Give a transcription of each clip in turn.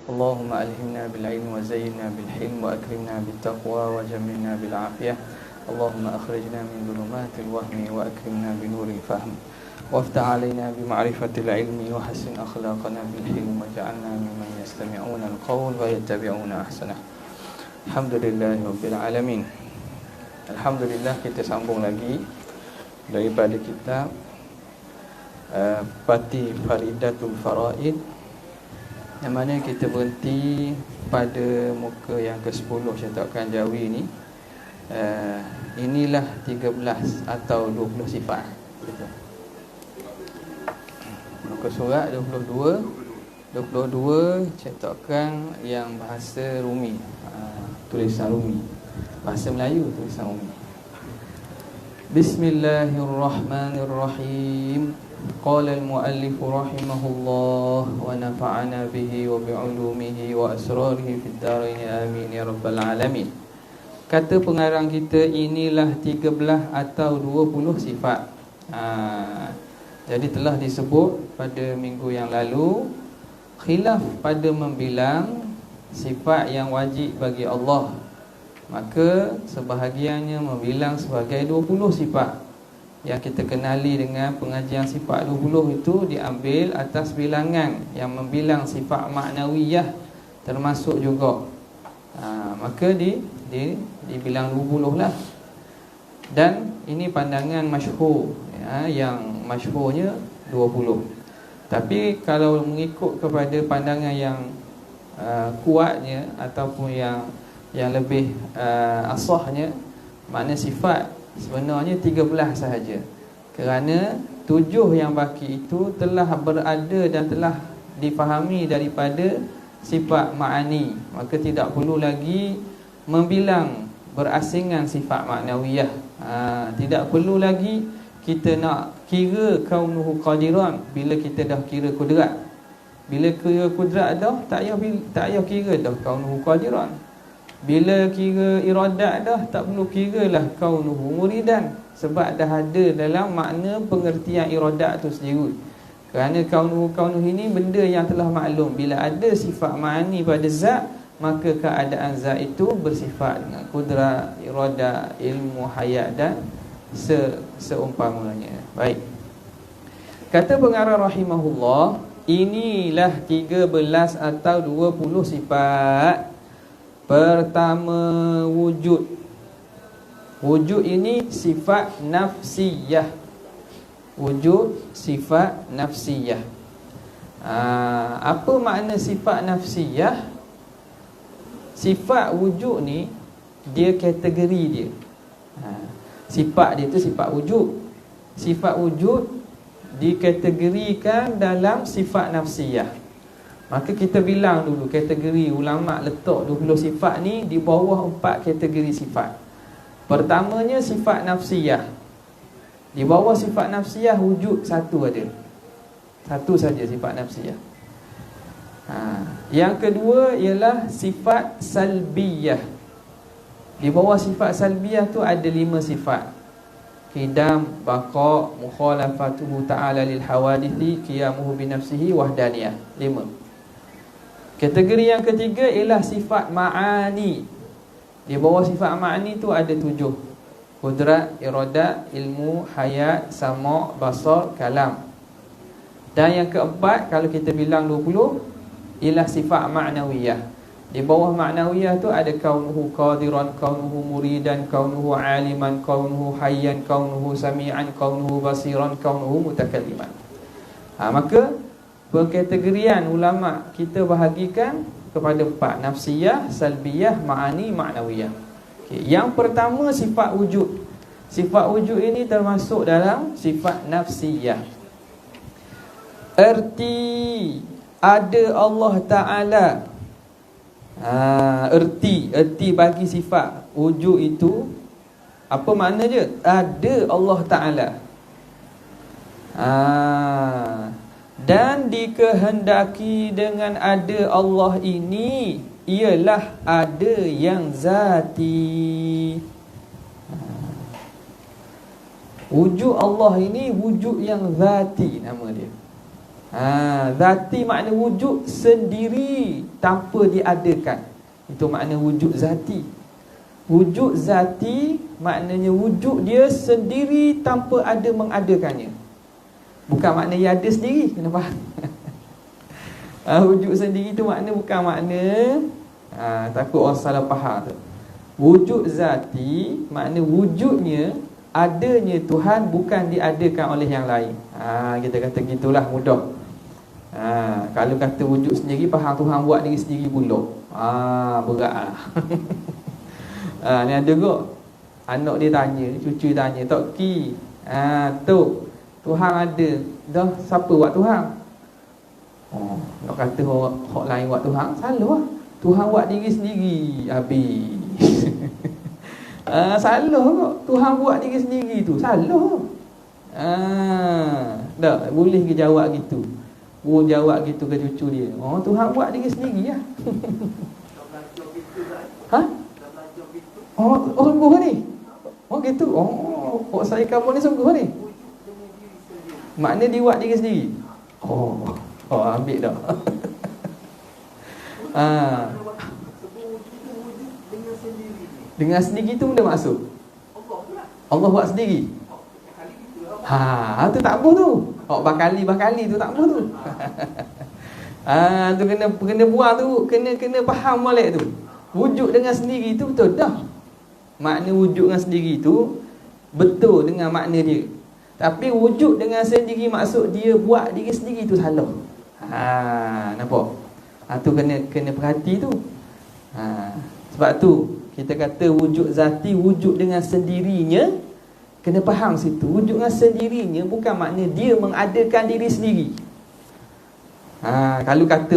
اللهم ألهمنا بالعلم وزينا بالحلم وأكرمنا بالتقوى وجملنا بالعافية. اللهم أخرجنا من ظلمات الوهم وأكرمنا بنور الفهم وافتح علينا بمعرفة العلم وحسن أخلاقنا بالحلم واجعلنا ممن يستمعون القول ويتبعون أحسنه. Alhamdulillah Rabbil Alamin. Alhamdulillah, kita sambung lagi daripada kitab Fatih Faridatul Faraid, yang mana kita berhenti pada muka yang ke-10 cetakan Jawi ni. Inilah 13 atau 20 sifat. Betul. Muka surat 22 cetakan yang bahasa Rumi, tulisan Rumi, bahasa Melayu tulisan Rumi. Bismillahirrahmanirrahim. Qala al-muallif rahimahullah wa nafa'ana bihi wa bi'ulumihi wa asrarihi fid dharain amin ya rabbal alamin. Kata pengarang kita, inilah 13 atau 20 sifat. Jadi telah disebut pada minggu yang lalu, khilaf pada membilang sifat yang wajib bagi Allah. Maka sebahagiannya membilang sebagai 20 sifat. Yang kita kenali dengan pengajian sifat 20 itu diambil atas bilangan yang membilang sifat maknawiyah termasuk juga. Maka dibilang 20 lah. Dan ini pandangan masyhur, yang masyhurnya 20. Tapi kalau mengikut kepada pandangan yang kuatnya ataupun yang lebih asahnya, makna sifat sebenarnya 13 sahaja. Kerana 7 yang baki itu telah berada dan telah difahami daripada sifat ma'ani. Maka tidak perlu lagi membilang berasingan sifat maknawiyah. Tidak perlu lagi kita nak kira kaunuhu qadiran bila kita dah kira kudrat. Bila kira kudrat dah, tak payah kira dah kaunuhu qadiran. Bila kira iradat dah, tak perlu kira lah kaunuhu muridan. Sebab dah ada dalam makna pengertian iradat tu sendiri. Kerana kaunuhu ini benda yang telah maklum. Bila ada sifat ma'ani pada zat, maka keadaan zat itu bersifat dengan kudrat, iradat, ilmu, hayat dan seumpamanya. Baik. Kata pengarang rahimahullah, inilah 13 atau 20 sifat. Pertama, wujud. Wujud ini sifat nafsiyah. Wujud sifat nafsiyah. Apa makna sifat nafsiyah? Sifat wujud ni, dia kategori dia. Sifat dia tu sifat wujud. Sifat wujud dikategorikan dalam sifat nafsiyah. Maka kita bilang dulu kategori, ulama' letak 20 sifat ni di bawah 4 kategori sifat. Pertamanya sifat nafsiyah. Di bawah sifat nafsiyah wujud satu ada. Satu saja sifat nafsiyah. Yang kedua ialah sifat salbiyah. Di bawah sifat salbiyah tu ada 5 sifat. Qidam, baqa', mukhalafatuhu ta'ala lil hawadithi, qiyamuhu binafsihi, wahdaniyah. 5. Kategori yang ketiga ialah sifat ma'ani. Di bawah sifat ma'ani tu ada 7. Qudrat, iradat, ilmu, hayat, sama', basar, kalam. Dan yang keempat, kalau kita bilang 20, ialah sifat ma'nawiyah. Di bawah ma'nawiyah tu ada kaunuhu qadiran, kaunuhu muridan, kaunuhu aliman, kaunuhu hayyan, kaunuhu sami'an, kaunuhu basiran, kaunuhu mutakalliman. Maka pengkategorian ulama' kita bahagikan kepada 4. Nafsiyah, salbiyah, ma'ani, ma'nawiyah. Yang pertama sifat wujud. Sifat wujud ini termasuk dalam sifat nafsiyah. Erti ada Allah Ta'ala. Erti bagi sifat wujud itu apa makna je? Ada Allah Ta'ala. Dan dikehendaki dengan ada Allah ini ialah ada yang zati. Wujud Allah ini wujud yang zati nama dia. Zati makna wujud sendiri tanpa diadakan. Itu makna wujud zati. Wujud zati maknanya wujud dia sendiri tanpa ada mengadakannya. Bukan makna ia ada sendiri, kena faham. Wujud sendiri tu makna bukan makna takut orang salah faham tu. Wujud zati makna wujudnya, adanya Tuhan bukan diadakan oleh yang lain. Kita kata gitulah mudah. Kalau kata wujud sendiri, faham Tuhan buat diri sendiri pula. Berat. Ni ada kok anak dia tanya, cucu tanya, Tok Ki, Tok, Tuhan ada, dah siapa buat Tuhan? Nak kata orang lain buat Tuhan, salah lah. Tuhan buat diri sendiri, habis. Salah kok. Tuhan buat diri sendiri tu, salah. Tak boleh ke jawab gitu. Jawab gitu ke cucu dia. Tuhan buat diri sendiri lah. Sungguh ni. Gitu. Saya kamu ni sungguh ni. Makna dia buat diri sendiri. Ambil dah. Dengan sendiri tu benda maksud Allah buat sendiri. Tu tak boleh tu. Bakali tu tak boleh tu. Tu kena buang tu, kena faham molek tu. Wujud dengan sendiri tu betul dah. Makna wujud dengan sendiri tu betul dengan makna dia. Tapi wujud dengan sendiri maksud dia buat diri sendiri tu salah. Nampak? Tu kena perhati tu. Sebab tu kita kata wujud zati, wujud dengan sendirinya. Kena faham situ. Wujud dengan sendirinya bukan makna dia mengadakan diri sendiri. Kalau kata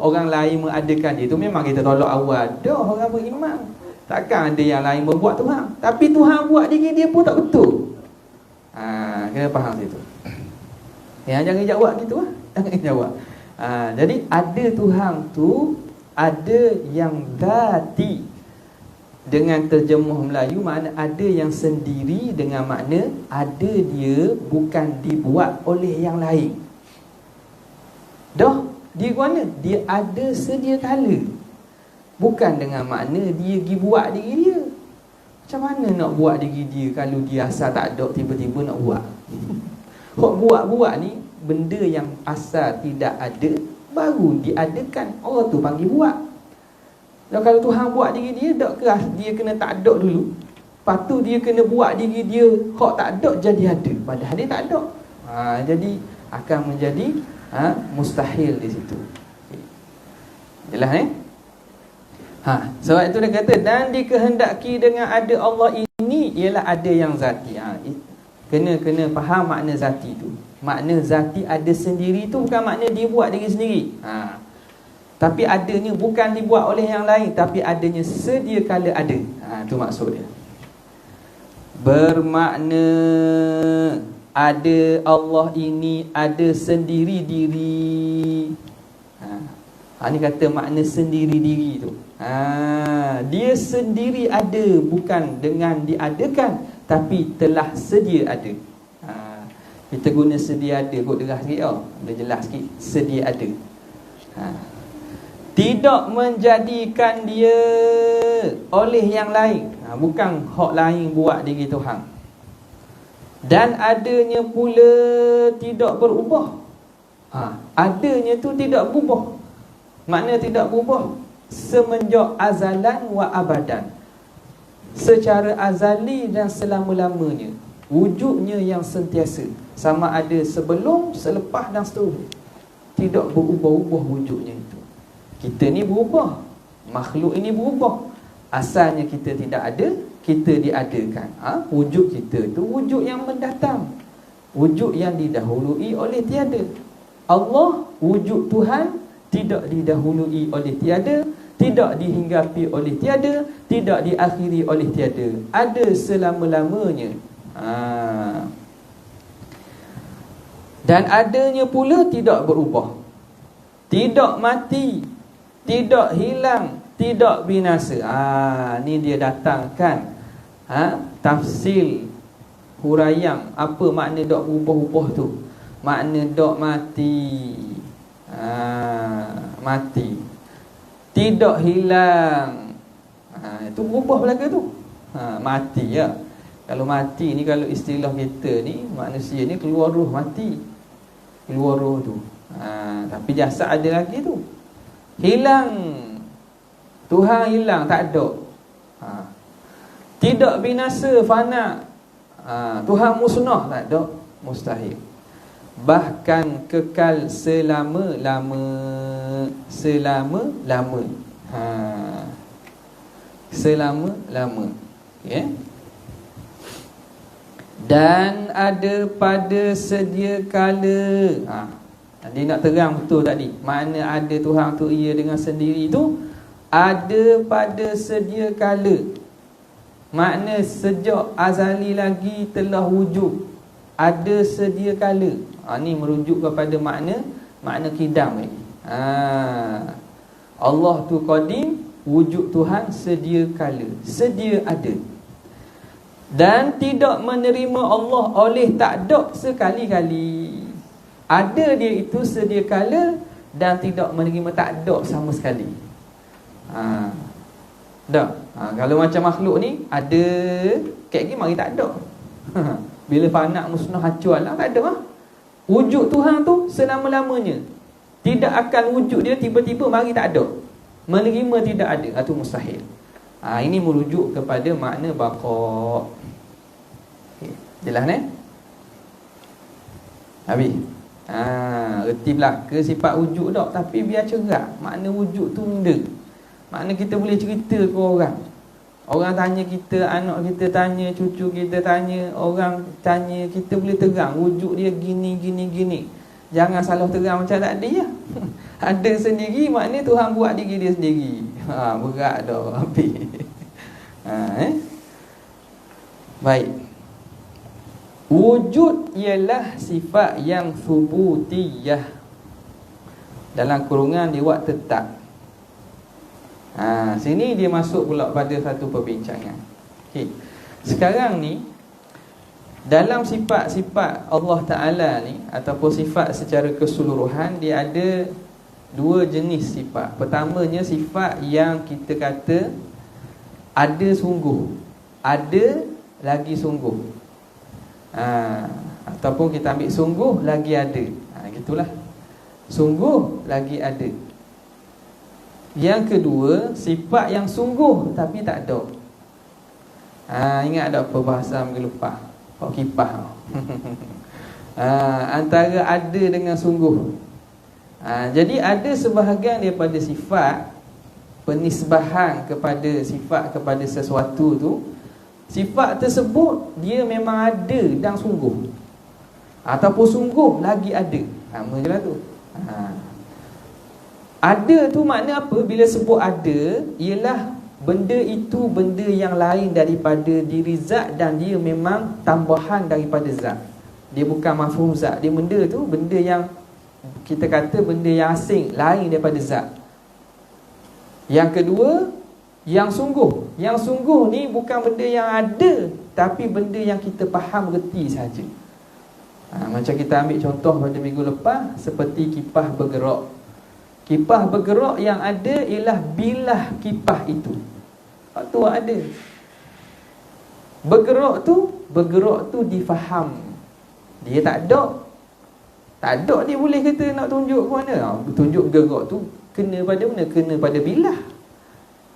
orang lain mengadakan dia tu, memang kita tolak awal. Dah orang beriman, takkan ada yang lain membuat Tuhan. Tapi Tuhan buat diri dia pun tak betul. Kena faham situ. Jangan jawab gitu lah. Jangan jawab. Jadi ada Tuhan tu, ada yang zati. Dengan terjemuh Melayu makna ada yang sendiri, dengan makna ada dia bukan dibuat oleh yang lain. Dah, dia mana? Dia ada sedia kala. Bukan dengan makna dia pergi buat diri dia. Macam mana nak buat diri dia kalau dia asal tak ada, tiba-tiba nak buat? Buat ni benda yang asal tidak ada baru diadakan, orang tu panggil buat. Dan kalau Tuhan buat diri dia, tak ke dia kena tak ada dulu? Lepas tu dia kena buat diri dia hak tak ada jadi ada, padahal dia tak ada. Jadi akan menjadi mustahil di situ. Jelas sebab itu dia kata, dan dikehendaki dengan ada Allah ini ialah ada yang zati. Kena faham makna zati tu. Makna zati ada sendiri tu bukan makna dia buat diri sendiri. Tapi adanya bukan dibuat oleh yang lain, tapi adanya sedia kala ada. Itu maksud dia. Bermakna ada Allah ini ada sendiri diri. Ni kata makna sendiri diri tu. Dia sendiri ada, bukan dengan diadakan, tapi telah sedia ada. Kita guna sedia ada, kot derah sikit dia jelas sikit. Sedia ada. Tidak menjadikan dia oleh yang lain. Bukan hak lain buat diri Tuhan. Dan adanya pula tidak berubah. Adanya tu tidak berubah. Makna tidak berubah semenjak azalan wa abadan. Secara azali dan selama-lamanya. Wujudnya yang sentiasa. Sama ada sebelum, selepas dan seterusnya. Tidak berubah-ubah wujudnya itu. Kita ni berubah, makhluk ini berubah. Asalnya kita tidak ada, kita diadakan. Wujud kita tu wujud yang mendatang, wujud yang didahului oleh tiada. Allah, wujud Tuhan, tidak didahului oleh tiada, tidak dihinggapi oleh tiada, tidak diakhiri oleh tiada. Ada selama-lamanya. Dan adanya pula tidak berubah, tidak mati, tidak hilang, tidak binasa. Ni dia datangkan tafsir huraian apa makna tak berubah-ubah tu. Makna dok mati. Mati. Tidak hilang. Itu berubah belaka tu. Mati ya. Kalau mati ni, kalau istilah kita ni, manusia ni keluar roh mati. Keluar roh tu. Tapi jasad ada lagi tu. Hilang. Tuhan hilang, tak ada. Tidak binasa, fana. Tuhan musnah, tak ada. Mustahil. Bahkan kekal selama-lama. Selama-lama. Selama-lama. Okay. Dan ada pada sedia kala. Dia nak terang betul tadi. Mana ada Tuhan tu ia dengan sendiri tu, ada pada sedia kala. Makna sejak azali lagi telah wujud. Ada sedia kala. Ni merujuk kepada makna kidam lagi. Allah tu qadim, wujud Tuhan sedia kala. Sedia ada. Dan tidak menerima Allah oleh tak ada sekali-kali. Ada dia itu sedia kala, dan tidak menerima tak ada sama sekali. Kalau macam makhluk ni, ada kek mari tak ada. Bila fana musnah hancur alam, tak ada. Wujud Tuhan tu selama-lamanya. Tidak akan wujud dia tiba-tiba mari tak ada. Menerima tidak ada, itu mustahil. Ini merujuk kepada makna baqa. Jelas ni? Habis. Reti belaka sifat wujud tak, tapi biar cerah. Makna wujud tu benda. Makna kita boleh cerita ke orang. Orang tanya kita, anak kita tanya, cucu kita tanya, orang tanya, kita boleh terang wujud dia gini. Jangan salah terang macam tak ada ya. Ada sendiri, makna Tuhan buat diri dia sendiri. Berat dah habis. Baik. Wujud ialah sifat yang thubutiyah. Dalam kurungan dia buat tetap. Sini dia masuk pula pada satu perbincangan. Okay. Sekarang ni, dalam sifat-sifat Allah Ta'ala ni, ataupun sifat secara keseluruhan, dia ada dua jenis sifat. Pertamanya sifat yang kita kata ada sungguh, ada lagi sungguh. Ataupun kita ambil sungguh lagi ada. Gitulah. Sungguh lagi ada. Yang kedua, sifat yang sungguh tapi tak ada. Ingat ada perbahasan minggu lepas, Pak Kipah. Antara ada dengan sungguh. Jadi ada sebahagian daripada sifat, penisbahan kepada sifat kepada sesuatu tu, sifat tersebut dia memang ada dan sungguh, ataupun sungguh lagi ada. Macam tu. Ada tu makna apa? Bila sebut ada, ialah benda itu benda yang lain daripada diri zat, dan dia memang tambahan daripada zat. Dia bukan mafhum zat. Dia benda tu benda yang kita kata benda yang asing, lain daripada zat. Yang kedua, yang sungguh. Yang sungguh ni bukan benda yang ada, tapi benda yang kita faham reti saja. Macam kita ambil contoh pada minggu lepas, seperti kipas bergerak. Kipas bergerak yang ada ialah bilah kipas itu. Tu ada. Bergerak tu difaham. Dia tak ada. Tak ada dia boleh kata nak tunjuk ke mana. Tunjuk gerak tu kena pada mana? Kena pada bilah.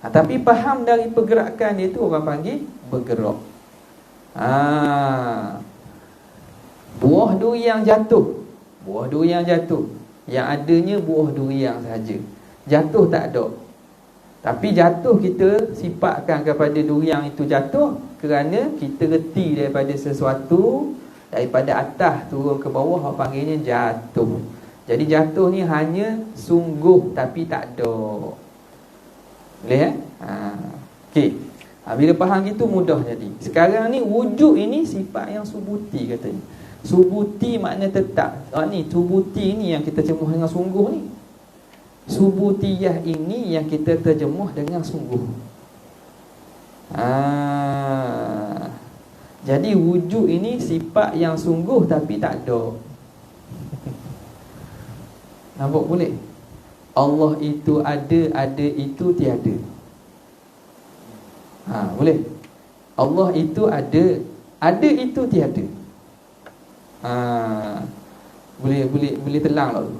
Tapi faham dari pergerakan dia tu orang panggil bergerak. Buah durian jatuh. Buah durian jatuh. Yang adanya buah durian saja. Jatuh tak ada. Tapi jatuh kita sifatkan kepada durian itu jatuh kerana kita reti daripada sesuatu, daripada atas turun ke bawah, orang panggilnya jatuh. Jadi jatuh ni hanya sungguh tapi tak ada. Boleh Okey. Bila faham gitu mudah jadi. Sekarang ni wujud ini sifat yang subuti katanya. Subuti makna tetap. Ni subuti ni yang kita terjemuh dengan sungguh ni. Subutiyah ini yang kita terjemuh dengan sungguh. Jadi wujud ini sifat yang sungguh tapi tak ada. Nampak boleh? Allah itu ada itu tiada. Boleh? Allah itu ada itu tiada. Boleh telang tak tu?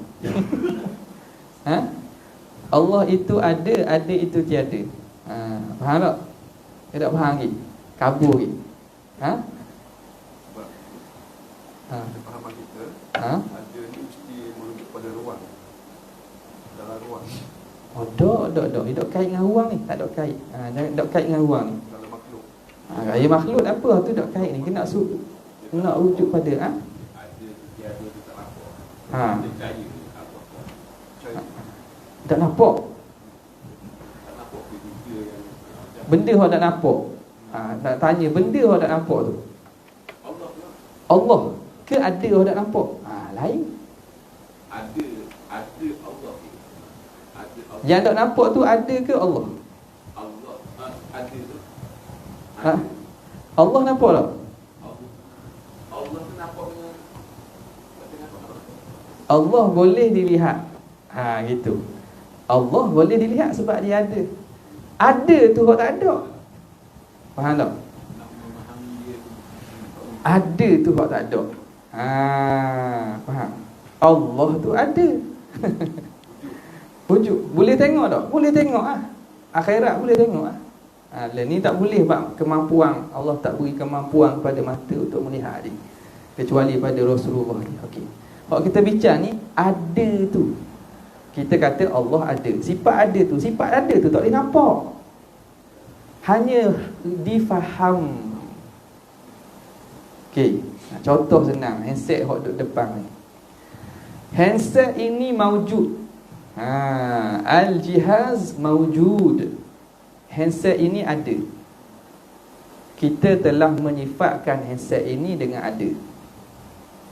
Allah itu ada itu tiada. Faham tak? Dia tak faham lagi? Kabur lagi? Pemahaman kita ada ni mesti merujuk pada ruang. Dalam ruang. Dok. Dia dok kait dengan ruang ni. Tak dok kait. Jangan dok kait dengan ruang ni. Dalam makhluk. Gaya makhluk apa tu dok kait ni? Kena nak rujuk pada Ada tiada tu tak nampak. Dia percaya apa-apa. Percaya. tak nampak. Tak nampak benda yang Benda hok tak nampak. Nak tanya benda hok tak nampak tu. Allah pula. Allah ke ada hok tak nampak? Lain. Ada Allah. Ada Allah. Yang tak nampak tu ada ke Allah? Allah ada tu. Allah nampak tak? Allah tu nampak dengan apa? Allah boleh dilihat. Gitu. Allah boleh dilihat sebab dia ada. Ada tu hok tak ada. Faham tak? Nak memahami dia tu. Ada tu hok tak ada. Faham? Allah tu ada. Wujud. Boleh tengok tak? Boleh tengok akhirat boleh tengok ni tak boleh bab kemampuan. Allah tak beri kemampuan pada mata untuk melihat dia, kecuali pada Rasulullah ni. Okey. Kalau kita bincang ni ada tu. Kita kata Allah ada. Sifat ada tu tak boleh nampak. Hanya difaham. Okey. Contoh senang, handset hok duduk depan ni. Handset ini maujud. Al-jihaz maujud. Handset ini ada. Kita telah menyifatkan handset ini dengan ada.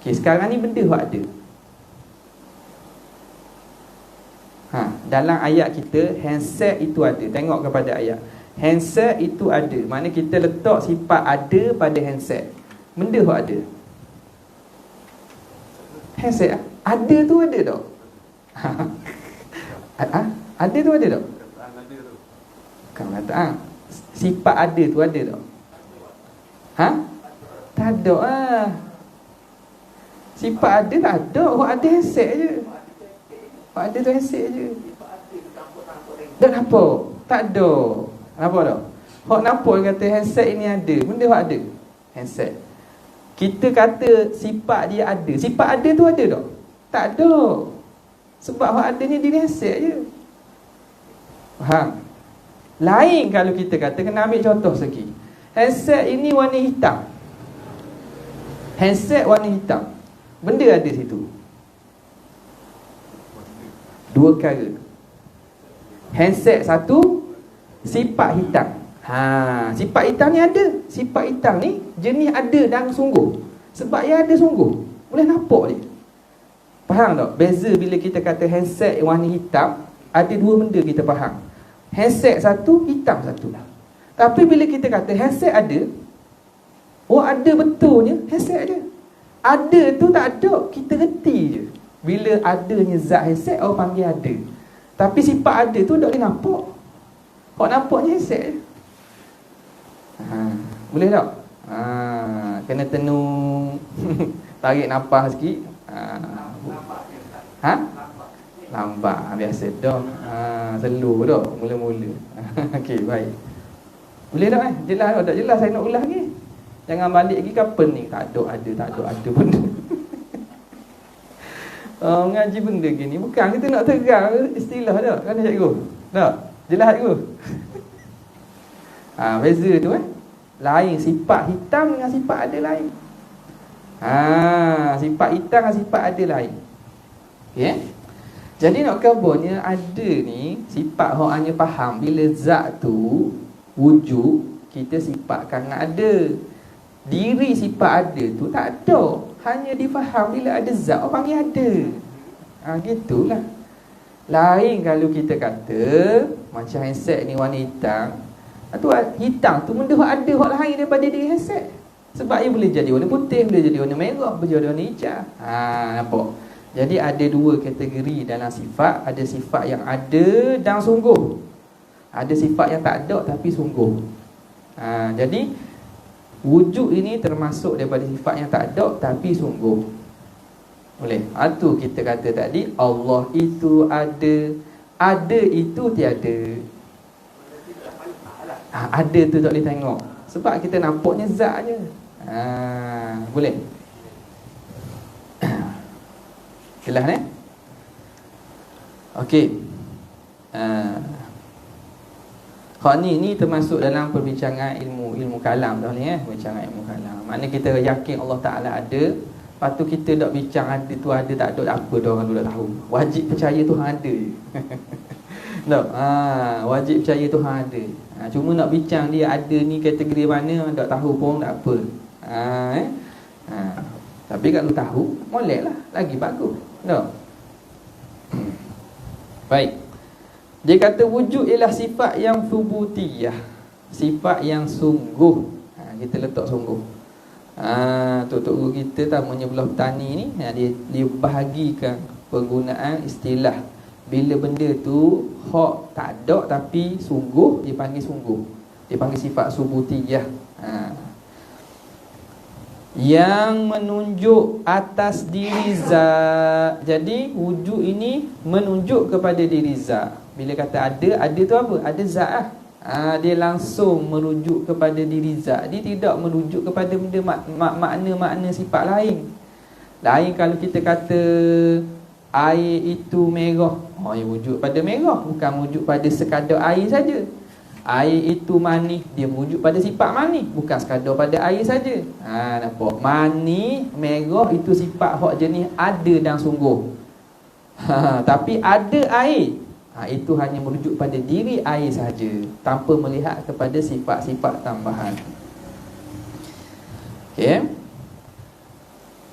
Okey, sekarang ni benda hok ada. Dalam ayat kita handset itu ada. Tengok kepada ayat. Handset itu ada. Maknanya kita letak sifat ada pada handset. Benda hok ada. Handset ada tu ada tak? Ada tu ada tak? Kataan ada tu. Bukan kataan. Sifat ada tu ada tak? Tak ada Sifat ada tak ada. Hok ada handset je. Hok ada tu handset je. Tak nampak. Tak ada. Nampak tak? Hok nampak kata handset ini ada. Benda hok ada. Handset. Kita kata sifat dia ada. Sifat ada tu ada tak? Tak ada. Sebab hok adanya dia handset je. Faham? Lain kalau kita kata, kena ambil contoh sikit. Handset ini warna hitam. Handset warna hitam. Benda ada situ. Dua perkara. Handset satu, sifat hitam. Sifat hitam ni ada. Sifat hitam ni jenis ada dan sungguh. Sebab yang ada sungguh. Boleh nampak dia. Faham tak? Beza bila kita kata handset warna hitam, ada dua benda kita faham. Handset satu, hitam satu. Tapi bila kita kata handset ada, ada betulnya handset je. Ada tu tak ada, kita reti je. Bila adanya zat handset, orang panggil ada. Tapi sifat ada tu tak boleh nampak. Kau nampaknya handset je. Boleh tak? Kena tenung. Tarik nafas sikit. Lambat. Biasa dah. Slow dah mula-mula. Okey, baik. Boleh tak Jelas tak? Tak jelas saya nak ulas lagi. Jangan balik lagi kapan ni. Tak ada benda. Ngaji benda gini bukan kita nak terang istilah dah. Kan cikgu? Tak? Jelas cikgu? Beza tu lain. Sifat hitam dengan sifat ada lain. Sifat hitam dengan sifat ada lain. Okey. Jadi nak kabarnya ada ni sifat hok hanya faham bila zat tu wujud, kita sifatkan ada. Diri sifat ada tu tak ada, hanya difaham bila ada zat orang panggil ada. Gitulah. Lain kalau kita kata macam handset ni warna hitam. Hitam tu benda hok ada hok lain daripada diri handset. Sebab ia boleh jadi warna putih, boleh jadi warna merah, boleh jadi warna hijau. Nampak? Jadi ada dua kategori dalam sifat. Ada sifat yang ada dan sungguh, ada sifat yang tak ada tapi sungguh. Jadi wujud ini termasuk daripada sifat yang tak ada tapi sungguh. Boleh? Itu kita kata tadi, Allah itu ada itu tiada. Ada tu tak boleh tengok, sebab kita nampaknya zat je. Boleh? Jelas ni? Okey. Ni termasuk dalam perbincangan ilmu kalam dah ni, perbincangan ilmu kalam. Maknanya kita yakin Allah Taala ada. Lepas tu kita tak bincang ada tu ada tak ada, apa dah orang tu dah tahu. Wajib percaya Tuhan ada je. Tak? Wajib percaya Tuhan ada. Cuma nak bincang dia ada ni kategori mana, tak tahu pun tak apa. Tapi kalau tahu, molek lah, lagi bagus. Tak? Baik. Dia kata wujud ialah sifat yang subutiyah, sifat yang sungguh. Kita letak sungguh. Tok-tok guru kita tamunya belah petani ni, dia bahagikan penggunaan istilah. Bila benda tu hak tak ada tapi sungguh, dia panggil sungguh. Dia panggil sifat subutiyah. Yang menunjuk atas diri zat. Jadi wujud ini menunjuk kepada diri zat. Bila kata ada tu apa? Ada zat lah. Dia langsung merujuk kepada diri zat. Dia tidak merujuk kepada benda makna-makna sifat lain. Lain kalau kita kata air itu merah, dia wujud pada merah, bukan wujud pada sekadar air saja. Air itu manis, dia merujuk pada sifat manis, bukan sekadar pada air saja. Nampak? Manis, merah itu sifat hak jenis ada dan sungguh. Tapi ada air, itu hanya merujuk pada diri air saja, tanpa melihat kepada sifat-sifat tambahan. Okey.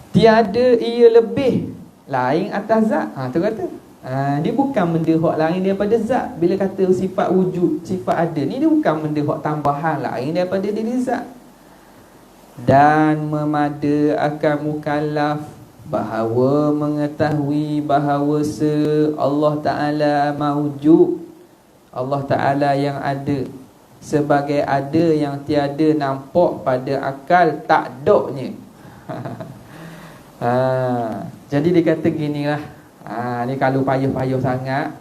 Tiada ia lebih lain atas zat. Tu kata. Dia bukan benda hak lain daripada zat. Bila kata sifat wujud, sifat ada ni, dia bukan benda hak tambahan lain daripada diri zat. Dan memada akan mukallaf bahawa mengetahui bahawa Allah Ta'ala mawujud, Allah Ta'ala yang ada, sebagai ada yang tiada nampak pada akal tak doknya. Jadi dia kata gini lah. Ni kalau payah-payah sangat,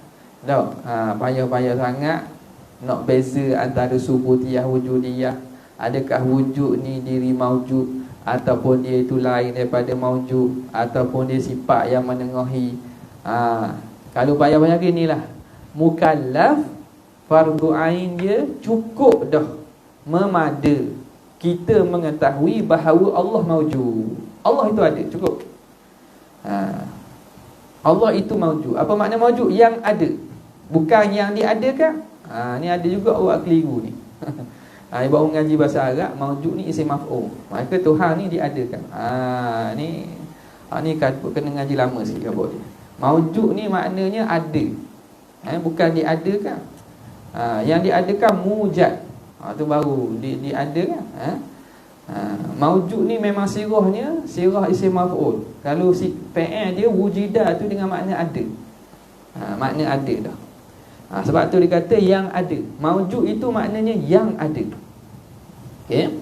payah-payah sangat nak beza antara subutiyah wujudiyah. Adakah wujud ni diri mawujud, ataupun dia itu lain daripada mawujud, ataupun dia sifat yang menengahi. Kalau payah-payah gini lah, mukallaf fardu ain dia cukup dah, memada kita mengetahui bahawa Allah mawujud. Allah itu ada, cukup. Allah itu mawujud. Apa makna mawujud? Yang ada, bukan yang diadakan. Ni ada juga orang keliru ni. Baru ngaji bahasa Arab, mawujud ni isim maf'ul, maka Tuhan ni diadakan. Ni kena ngaji lama sikit apa dia. Mawujud ni maknanya ada, bukan diadakan. Yang diadakan mujad. Tu baru diadakan. Mawujud ni memang sirahnya sirah isim maf'ul. Kalau si fi'il dia wujidah tu dengan makna ada. Makna ada dah. Sebab tu dia kata yang ada. Mawujud itu maknanya yang ada. Okey.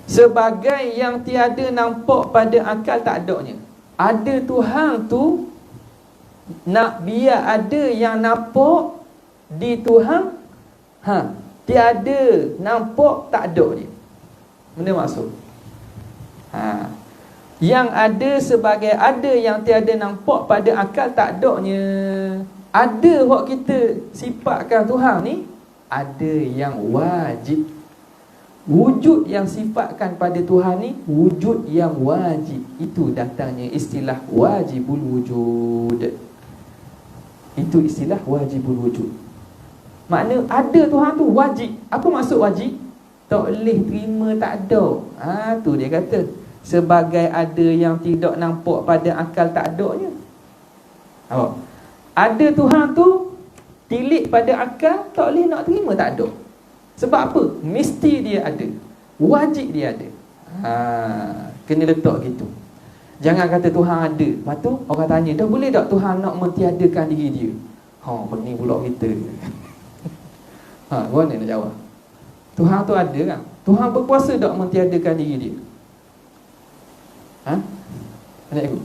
Sebagai yang tiada nampak pada akal tak adanya. Ada Tuhan tu, nak biar ada yang nampak di Tuhan, tiada nampak tak ada dia. Benda maksud. Yang ada sebagai ada yang tiada nampak pada akal tak adanya. Ada hak kita sifatkan Tuhan ni, ada yang wajib. Wujud yang sifatkan pada Tuhan ni wujud yang wajib. Itu datangnya istilah wajibul wujud. Itu istilah wajibul wujud. Makna ada Tuhan tu wajib. Apa maksud wajib? Tak boleh terima tak ada. Tu dia kata sebagai ada yang tidak nampak pada akal tak adanya. Ada Tuhan tu tilik pada akal, tak boleh nak terima tak ada. Sebab apa? Mesti dia ada, wajib dia ada. Kena letak gitu. Jangan kata Tuhan ada. Lepas tu orang tanya, dah boleh tak Tuhan nak mentiadakan diri dia? Benih pula kita. Mana nak jawab? Tuhan tu ada kan? Tuhan berkuasa tak mentiadakan diri dia? Anak aku?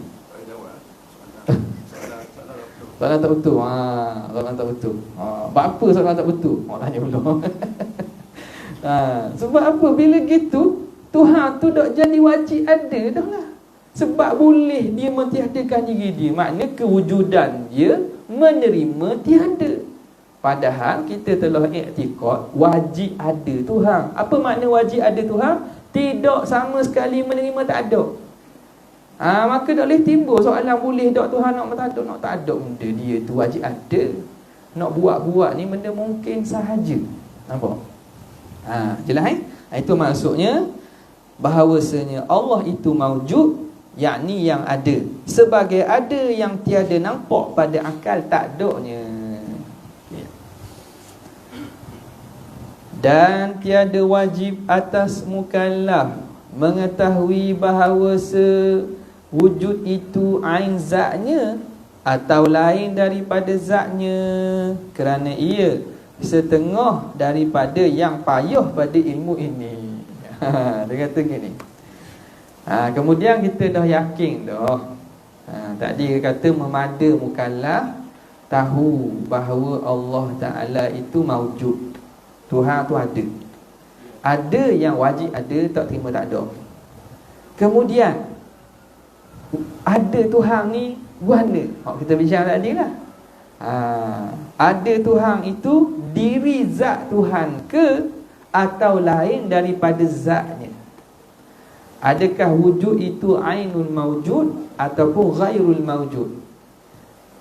Soalan tak betul. Soalan tak betul. Sebab apa soalan tak betul? Tanya pula. Sebab apa? Bila gitu, Tuhan tu tak jadi wajib ada dah lah. Sebab boleh dia mentiadakan diri dia. Makna kewujudan dia menerima tiada. Padahal kita telah iktikad wajib ada Tuhan. Apa makna wajib ada Tuhan? Tidak sama sekali menerima tak ada. Maka tak boleh timbul soalan boleh tak Tuhan nak tak ada. Nak tak ada benda dia tu wajib ada. Nak buat-buat ni benda mungkin sahaja. Nampak? Jelas Itu maksudnya bahawasanya Allah itu maujud, yakni yang ada. Sebagai ada yang tiada nampak pada akal tak adanya. Dan tiada wajib atas mukallaf mengetahui bahawa wujud itu ain zatnya atau lain daripada zatnya, kerana ia setengah daripada yang payah pada ilmu ini. Dia kata gini. Kemudian kita dah yakin dah. Tadi dia kata memada mukallaf tahu bahawa Allah Ta'ala itu maujud. Tuhan tu ada. Ada yang wajib ada, tak terima tak ada. Kemudian ada Tuhan ni mana? Kita bincang tadi lah. Ada Tuhan itu diri zat Tuhan ke atau lain daripada zatnya? Adakah wujud itu ainul maujud ataupun ghairul maujud?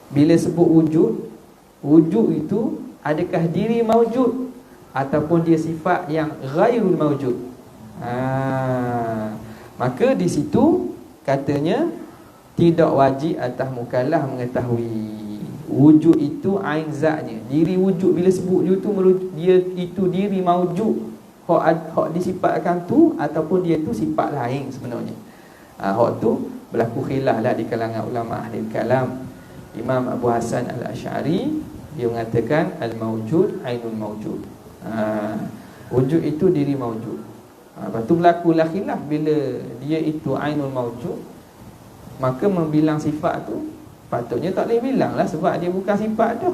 Bila sebut wujud, wujud itu adakah diri maujud ataupun dia sifat yang ghairul maujud? Maka di situ katanya tidak wajib atas mukallaf mengetahui wujud itu ain zatnya. Diri wujud, bila sebut dia itu diri maujud, hak disifatkan tu ataupun dia tu sifat lain sebenarnya. Hak tu berlaku khilaf lah di kalangan ulama ahli kalam. Imam Abu Hasan Al-Asy'ari dia mengatakan al-maujud ainul maujud. Wujud itu diri maujud. Lepas tu berlakulah khilaf bila dia itu ainul maujud, maka membilang sifat tu patutnya tak boleh bilang lah sebab dia bukan sifat dah.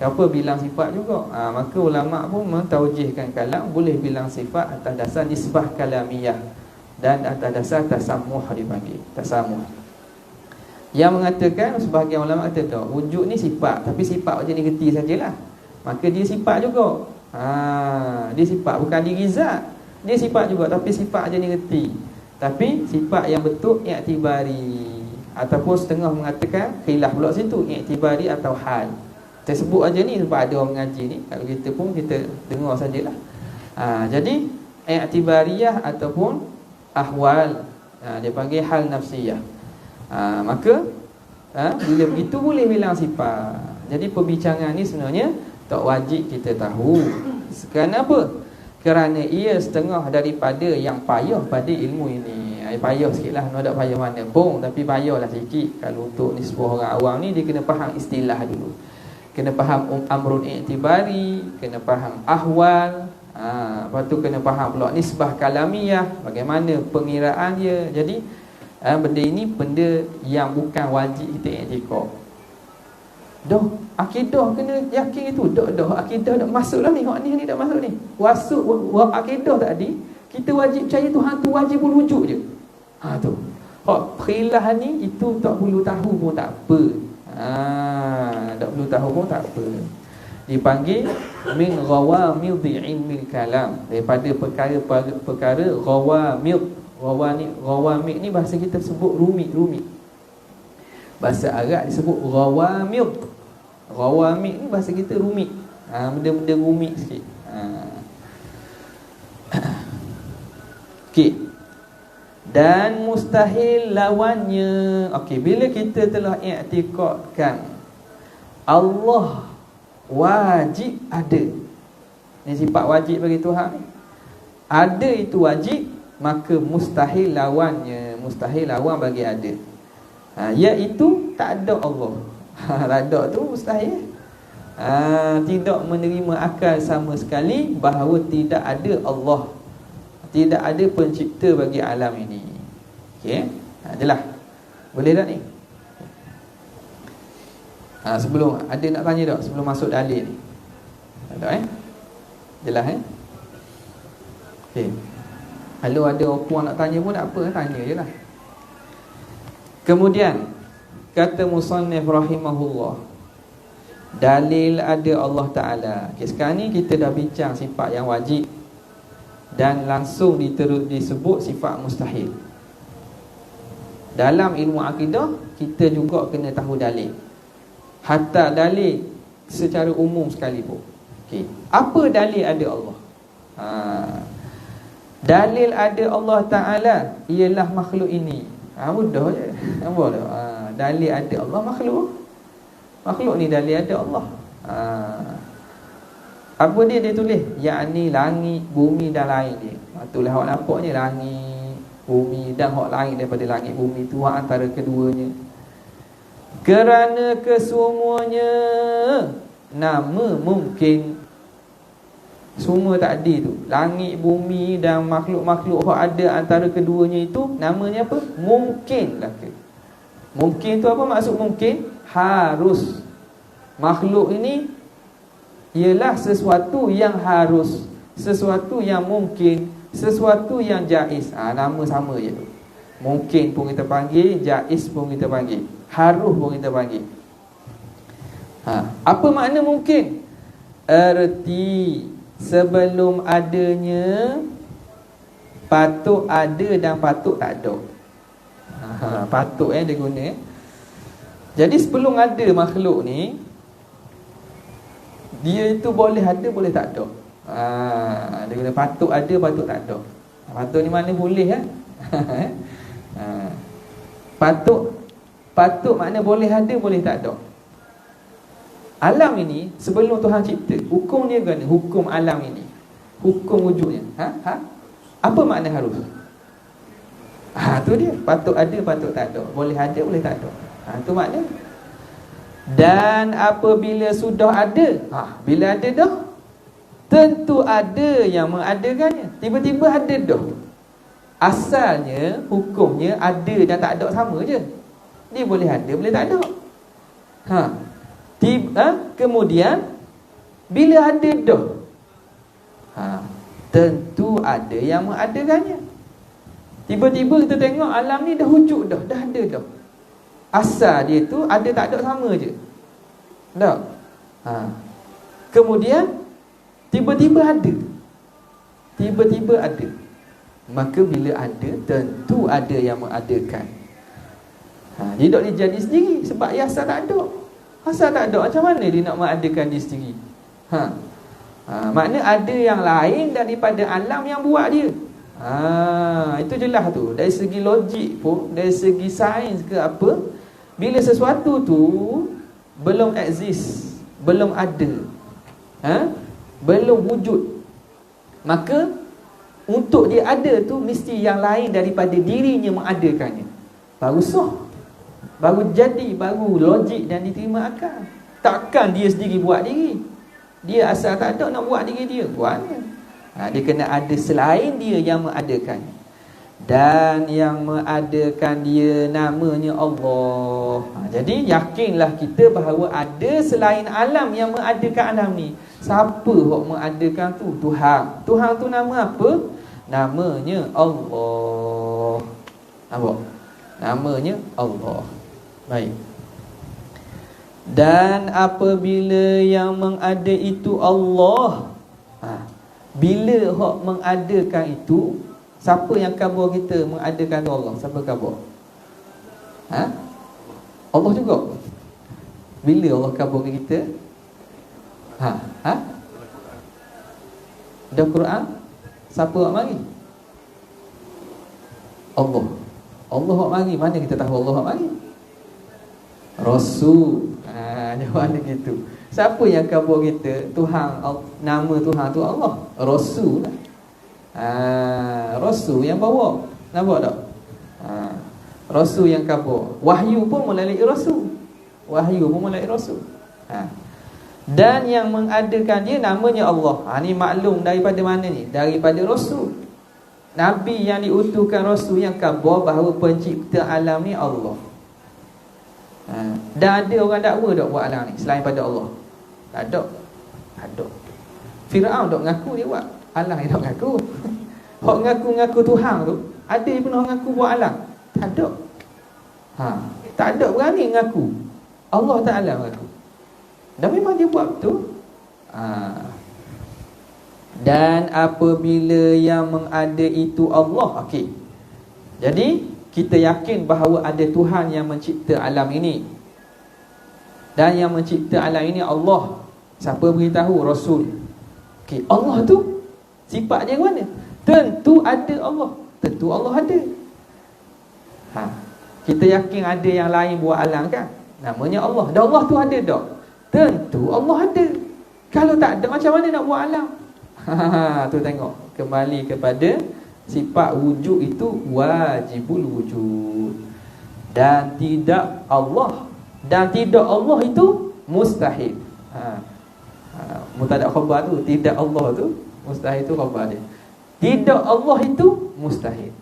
Apa bilang sifat juga. Maka ulama pun mentaujihkan kalam boleh bilang sifat atas dasar nisbah kalamiyah dan atas dasar tasammuh dipanggil tasammuh. Yang mengatakan sebahagian ulama kata tak, wujud ni sifat, tapi sifat macam negatif sajalah. Maka dia sifat juga. Dia sifat bukan diri zat. Dia sifat juga tapi sifat aja negatif. Tapi sifat yang betul i'tibari. Ataupun setengah mengatakan khilaf pula situ, i'tibari atau hal. Saya sebut aja ni sebab ada orang mengaji ni. Kalau kita pun kita dengar sajalah. Jadi i'tibariyah ataupun ahwal, dia panggil hal nafsiyah. Maka bila begitu boleh bilang sifat. Jadi perbincangan ni sebenarnya tak wajib kita tahu. Kerana apa? Kerana ia setengah daripada yang payah pada ilmu ini. Payah sikit lah, nak payah mana pun, tapi payah lah sikit. Kalau untuk ni sebuah orang awam ni, dia kena faham istilah dulu. Kena faham amrun i'tibari, kena faham ahwal, lepas tu kena faham pula nisbah kalamiyah, bagaimana pengiraan dia. Jadi benda ini benda yang bukan wajib kita i'tikad. Dah akidah kena yakin itu. Dah akidah dah masuk lah ni. Hak ni dah masuk ni. Wasuk akidah tadi, kita wajib percaya Tuhan tu wajib wujud je. Tu. Hak khilaf ni itu tak perlu tahu pun tak apa. Tak perlu tahu pun tak apa. Dipanggil min ghawamid ilmil kalam, daripada perkara ghawamid. Ghawamid ni bahasa kita sebut rumit. Bahasa Arab disebut ghawamid. Ghawamid ni bahasa kita rumit. Benda-benda rumit sikit. Okey. Dan mustahil lawannya. Okey, bila kita telah i'tikadkan Allah wajib ada. Ini sifat wajib bagi Tuhan. Ada itu wajib, maka mustahil lawannya, mustahil lawan bagi ada. Iaitu tak ada Allah. Tak ada tu mustahil. Tidak menerima akal sama sekali bahawa tidak ada Allah, tidak ada pencipta bagi alam ini. Okey, adalah. Boleh tak ni? Sebelum ada nak tanya tak sebelum masuk dalil ni? Tak jelas Okey. Kalau ada puan nak tanya pun tak apa, tanya je lah. Kemudian kata musannif rahimahullah, dalil ada Allah Ta'ala. Okay, sekarang ni kita dah bincang sifat yang wajib dan langsung disebut sifat mustahil. Dalam ilmu akidah kita juga kena tahu dalil, hatta dalil secara umum sekalipun. Okay, apa dalil ada Allah? Dalil ada Allah Ta'ala ialah makhluk ini. Mudah je. Apa dah? Dalil ada Allah makhluk. Makhluk ni dalil ada Allah. Apa dia tulis? Yakni langit, bumi dan lain dia. Itulah hak nampaknya langit, bumi dan hak lain daripada langit bumi tu, hak antara keduanya. Kerana kesemuanya nama mungkin. Semua takdir tu, langit, bumi dan makhluk-makhluk hak ada antara keduanya itu namanya apa? Mungkin lah ke? Mungkin tu apa maksud mungkin? Harus. Makhluk ini ialah sesuatu yang harus, sesuatu yang mungkin, sesuatu yang jaiz. Nama sama je tu. Mungkin pun kita panggil, jaiz pun kita panggil, harus pun kita panggil. Apa makna mungkin? Erti sebelum adanya patut ada dan patut tak ada. Patut dia guna. Jadi sebelum ada makhluk ni, dia itu boleh ada, boleh tak ada. Dia guna patut ada, patut tak ada. Patut ni mana boleh Patut makna boleh ada, boleh tak ada. Alam ini sebelum Tuhan cipta, hukum dia gana, hukum alam ini, hukum wujudnya. Apa makna harus? Tu dia, patut ada, patut tak ada, boleh ada, boleh tak ada. Tu makna. Dan apabila sudah ada, bila ada dah, tentu ada yang mengadakannya. Tiba-tiba ada dah. Asalnya, hukumnya ada dan tak ada sama je. Dia boleh ada, boleh tak ada. Kemudian bila ada dah, tentu ada yang mengadakannya. Tiba-tiba kita tengok alam ni dah wujud dah ada dah. Asal dia tu ada tak ada sama je. Tak? Kemudian tiba-tiba ada. Tiba-tiba ada. Maka bila ada, tentu ada yang mengadakan. Dia tak boleh jadi sendiri sebab ia asal tak ada. Asal tak ada, macam mana dia nak mengadakan diri sendiri? Makna ada yang lain daripada alam yang buat dia. Itu jelas tu. Dari segi logik pun, dari segi sains ke apa, bila sesuatu tu belum exist, belum ada, belum wujud, maka untuk dia ada tu mesti yang lain daripada dirinya mengadakannya. Baru sah, baru jadi, baru logik dan diterima akal. Takkan dia sendiri buat diri. Dia asal tak ada nak buat diri dia, buatnya. Dia kena ada selain dia yang mengadakan. Dan yang mengadakan dia namanya Allah. Jadi yakinlah kita bahawa ada selain alam yang mengadakan alam ni. Siapa yang mengadakan tu? Tuhan. Tuhan tu nama apa? Namanya Allah. Nampak? Namanya Allah. Baik. Dan apabila yang mengada itu Allah, bila hak mengadakan itu, siapa yang khabar kita mengadakan tu Allah? Siapa khabar? Allah juga. Bila Allah khabar kita? Dah Quran. Siapa hak mari? Allah. Allah hak mari. Mana kita tahu Allah hak mari? Rasul. Jawapan dia gitu. Siapa yang khabar kita? Tuhan. Nama Tuhan tu Allah. Rasul lah. Rasul yang bawa. Nampak tak? Rasul yang khabar. Wahyu pun melalui Rasul. Wahyu pun melalui Rasul. Dan yang mengadakan dia namanya Allah. Ni maklum daripada mana ni? Daripada Rasul. Nabi yang diutuskan, Rasul yang khabar bahawa pencipta alam ni Allah. Dan ada orang dakwa tak buat alam ni selain pada Allah? Tak ada. Ada. Firaun tak ngaku dia buat alam ni, tak ngaku. Hak ngaku-ngaku Tuhan tu, ada pun orang ngaku buat alam? Tak ada. Tak ada berani ngaku. Allah Ta'ala ngaku. Dan memang dia buat betul. Dan apabila yang mengada itu Allah, okey. Jadi kita yakin bahawa ada Tuhan yang mencipta alam ini. Dan yang mencipta alam ini Allah. Siapa beritahu? Rasul. Okey, Allah tu sifat dia mana? Tentu ada Allah. Tentu Allah ada. Kita yakin ada yang lain buat alam kan? Namanya Allah. Dan Allah tu ada tak? Tentu Allah ada. Kalau tak ada, macam mana nak buat alam? Tu tengok. Kembali kepada sifat wujud itu wajibul wujud. Dan tidak Allah. Dan tidak Allah itu mustahil. Mubtada khabar tu, tidak Allah tu mustahil, tu khabar dia. Tidak Allah itu mustahil.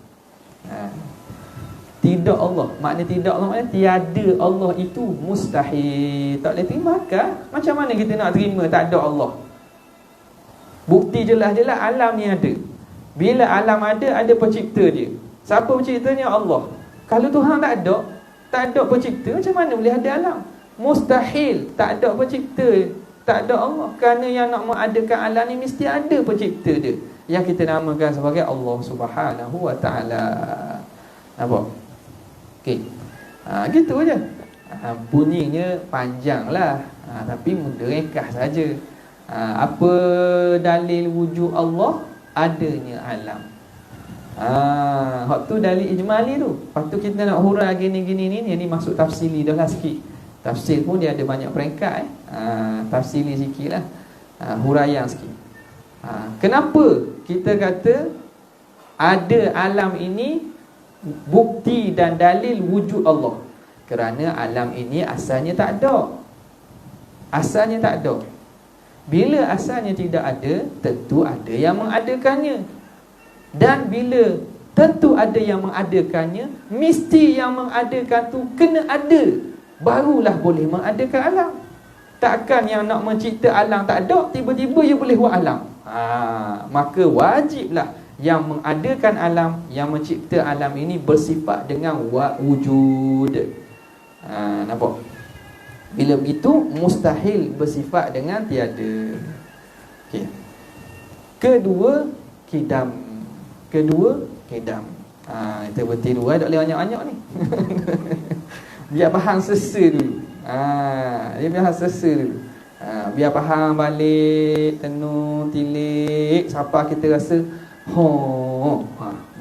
Tidak Allah, makna tidak Allah makna tiada Allah itu mustahil. Tak boleh terima ke? Macam mana kita nak terima tak ada Allah? Bukti jelas-jelas alam ni ada. Bila alam ada pencipta dia. Siapa penciptanya? Allah. Kalau Tuhan tak ada pencipta, macam mana boleh ada alam? Mustahil. Tak ada pencipta, tak ada Allah. Kerana yang nak mengadakan alam ni mesti ada pencipta dia, yang kita namakan sebagai Allah Subhanahu wa ta'ala. Nampak? Okey. Gitu aja. Bunyinya panjang lah, tapi ringkas saja. Apa dalil wujud Allah? Adanya alam. Hak tu dalil ijmali tu. Lepas tu kita nak hurai gini-gini ni masuk tafsili dah lah sikit. Tafsir pun dia ada banyak peringkat tafsili sikit lah, huraian sikit. Kenapa kita kata ada alam ini bukti dan dalil wujud Allah? Kerana alam ini asalnya tak ada. Asalnya tak ada. Bila asalnya tidak ada, tentu ada yang mengadakannya. Dan bila tentu ada yang mengadakannya, mesti yang mengadakan tu kena ada, barulah boleh mengadakan alam. Takkan yang nak mencipta alam tak ada, tiba-tiba dia boleh buat alam. Maka wajiblah yang mengadakan alam, yang mencipta alam ini bersifat dengan wujud. Nampak? Bila begitu, mustahil bersifat dengan tiada. Okay. Kedua, kidam. Kita bertiru tak boleh banyak-banyak ni. Biar faham sesa dulu. Dia biar sesa dulu. Biar faham balik, tenung, tilik, sampai kita rasa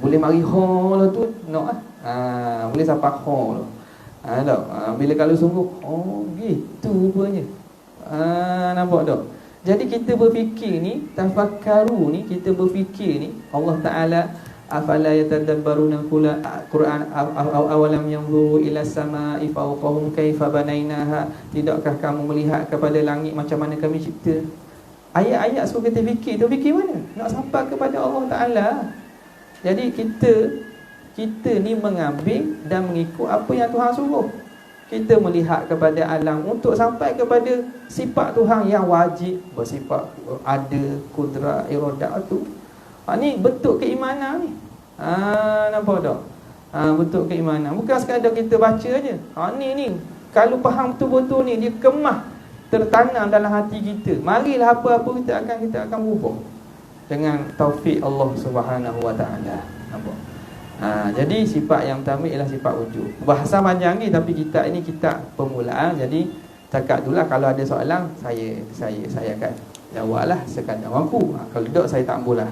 boleh mari lah tu, nak boleh sampai lah. Tak? Bila kalau sungguh, gitu rupanya. Nampak tak? Jadi kita berfikir ni, tafakkaru ni, kita berfikir ni, Allah Ta'ala, afala yatadabbaruna Quran awalam yanzuru ila samai fawqahum kaifa banainaha. Tidakkah kamu melihat kepada langit macam mana kami cipta? Ayat-ayat suruh kita fikir, tu fikir mana? Nak sampai kepada Allah Ta'ala. Jadi kita ni mengambil dan mengikut apa yang Tuhan suruh. Kita melihat kepada alam untuk sampai kepada sifat Tuhan yang wajib, bersifat ada, kudrat, iradah tu. Ni bentuk keimanan ni. Nampak tak? Bentuk keimanan. Bukan sekadar kita baca aja. Ni kalau faham betul-betul ni, dia kemah, tertanam dalam hati kita. Marilah apa-apa kita akan berubah dengan taufik Allah Subhanahu wa ta'ala. Nampak? Jadi sifat yang pertama ialah sifat wujud. Bahasa panjang ni, tapi kita ini kitab permulaan. Jadi cakap itulah, kalau ada soalan saya akan jawablah sekadar mampu. Kalau tidak, saya tak mampulah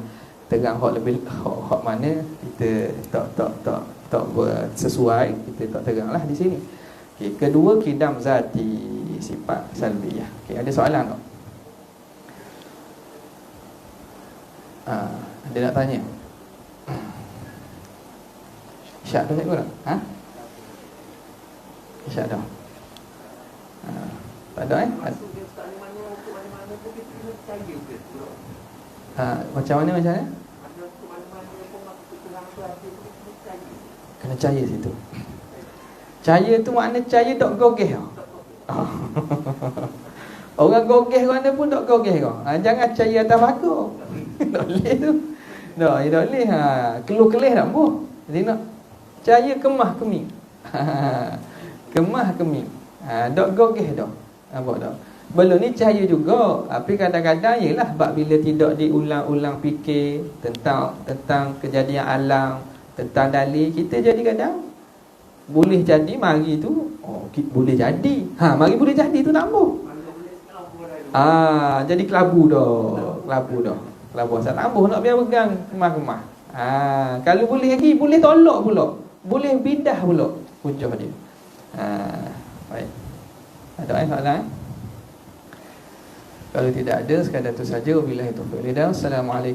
terang hak lebih hak mana kita tak sesuai, kita tak teranglah di sini. Okey, kedua, kidam zati, sifat salbiyah. Okey, ada soalan tak? Ada nak tanya? Isyak dah tak korang? Isyak dah. Tak ada macam mana? Kena cahaya situ. Cahaya tu makna cahaya tak gogeh tau. Orang gogeh mana pun tak gogeh kau. Jangan cahaya atas pagar. Tak boleh tu. Tak boleh. Keluh-kelih tak boleh. Jadi nak cahaya kemah keming. Kemah keming. Tak gogeh dah. Nampak tak? Belum ni cahaya juga. Tapi kadang-kadang ialah sebab bila tidak diulang-ulang fikir tentang kejadian alam, tentang dalil, kita jadi kadang boleh jadi mari tu boleh jadi. Mari boleh jadi tu tak apa. Jadi kelabu dah. Kelabu asal lambuh nak biar pegang kemah-kemah. Kalau boleh lagi boleh tolak pula. Boleh bidah pula hujah dia. Baik. Ada soalan? Kalau tidak ada, sekadar itu saja. Wabillahi taufiq wal hidayah. Assalamualaikum.